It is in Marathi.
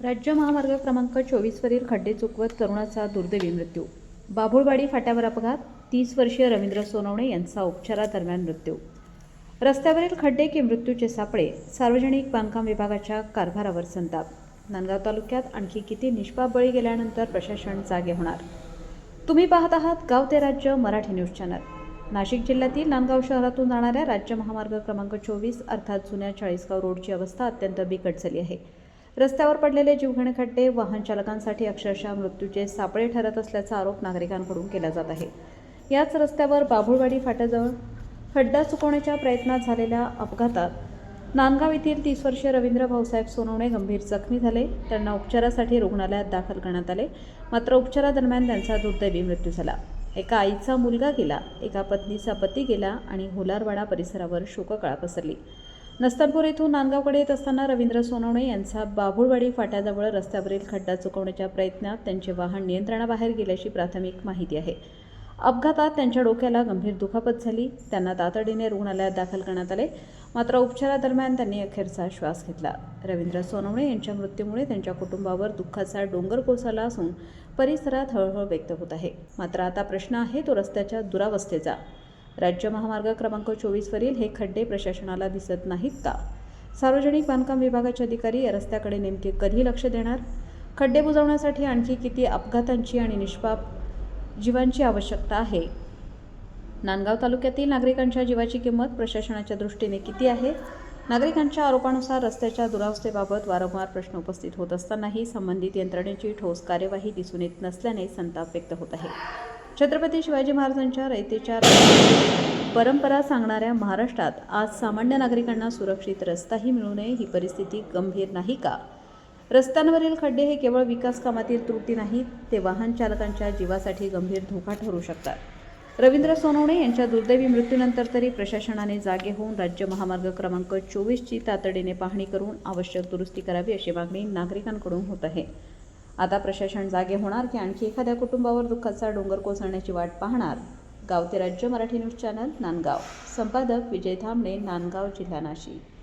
राज्य महामार्ग क्रमांक 24 वरील खड्डे चुकवत तरुणाचा दुर्दैवी मृत्यू. बाभुळवाडी फाट्यावर अपघात. 30 वर्षीय रवींद्र सोनवणे यांचा उपचारादरम्यान मृत्यू. रस्त्यावरील खड्डे की मृत्यूचे सापळे. सार्वजनिक बांधकाम विभागाच्या कारभारावर संताप. नांदगाव तालुक्यात आणखी किती निष्पाप बळी गेल्यानंतर प्रशासन जागे होणार. तुम्ही पाहत आहात गाव ते राज्य मराठी न्यूज चॅनल. नाशिक जिल्ह्यातील नांदगाव शहरातून जाणाऱ्या राज्य महामार्ग क्रमांक 24 अर्थात जुन्या चाळीसगाव रोडची अवस्था अत्यंत बिकट झाली आहे. रस्त्यावर पडलेले जीवघेणे खड्डे वाहन चालकांसाठी अक्षरशः मृत्यूचे सापळे ठरत असल्याचा आरोप नागरिकांकडून केला जात आहे. याच रस्त्यावर बाभुळवाडी फाट्याजवळ खड्डा चुकवण्याच्या प्रयत्नात झालेल्या अपघातात नांदगाव येथील 30 वर्षीय रवींद्र भाऊसाहेब सोनवणे गंभीर जखमी झाले. त्यांना उपचारासाठी रुग्णालयात दाखल करण्यात आले. मात्र उपचारादरम्यान त्यांचा दुर्दैवी मृत्यू झाला. एका आईचा मुलगा गेला, एका पत्नीचा पती गेला आणि हुलारवाडा परिसरावर शोककळा पसरली. नस्तनपूर येथून नांदगावकडे येत असताना रवींद्र सोनवणे यांचा बाभुळवाडी फाट्याजवळ रस्त्यावरील खड्डा चुकवण्याच्या प्रयत्नात त्यांचे वाहन नियंत्रणाबाहेर गेल्याची प्राथमिक माहिती आहे. अपघातात त्यांच्या डोक्याला गंभीर दुखापत झाली. त्यांना तातडीने रुग्णालयात दाखल करण्यात आले. मात्र उपचारादरम्यान त्यांनी अखेरचा श्वास घेतला. रवींद्र सोनवणे यांच्या मृत्यूमुळे त्यांच्या कुटुंबावर दुःखाचा डोंगर कोसळला असून परिसरात हळहळ व्यक्त होत आहे. मात्र आता प्रश्न आहे तो रस्त्याच्या दुरावस्थेचा. राज्य महामार्ग क्रमांक 24 वरील हे खड्डे प्रशासनाला दिसत नाहीत का? सार्वजनिक बांधकाम विभागाचे अधिकारी या रस्त्याकडे नेमके कधी लक्ष देणार? खड्डे बुजवण्यासाठी आणखी किती अपघातांची आणि निष्पाप जीवांची आवश्यकता आहे? नांदगाव तालुक्यातील नागरिकांच्या जीवाची किंमत प्रशासनाच्या दृष्टीने किती आहे? नागरिकांच्या आरोपानुसार रस्त्याच्या दुरावस्थेबाबत वारंवार प्रश्न उपस्थित होत असतानाही संबंधित यंत्रणेची ठोस कार्यवाही दिसून येत नसल्याने संताप व्यक्त होत आहे. छत्रपती शिवाजी महाराजांच्या रयतेच्या परंपरा सांगणाऱ्या महाराष्ट्रात आज सामान्य नागरिकांना सुरक्षित रस्ताही मिळू नये ही परिस्थिती गंभीर नाही का? रस्त्यांवरील खड्डे हे केवळ विकास कामातील त्रुटी नाहीत, ते वाहन चालकांच्या जीवासाठी गंभीर धोका ठरू शकतात. रवींद्र सोनवणे यांच्या दुर्दैवी मृत्यूनंतर तरी प्रशासनाने जागे होऊन राज्य महामार्ग क्रमांक 24ची तातडीने पाहणी करून आवश्यक दुरुस्ती करावी अशी मागणी नागरिकांकडून होत आहे. आता प्रशासन जागे होणार की आणखी एखाद्या कुटुंबावर दुःखाचा डोंगर कोसळण्याची वाट पाहणार? गाव ते राज्य मराठी न्यूज चॅनल नांदगाव. संपादक विजय थांबणे, नांदगाव, जिल्हा नाशिक.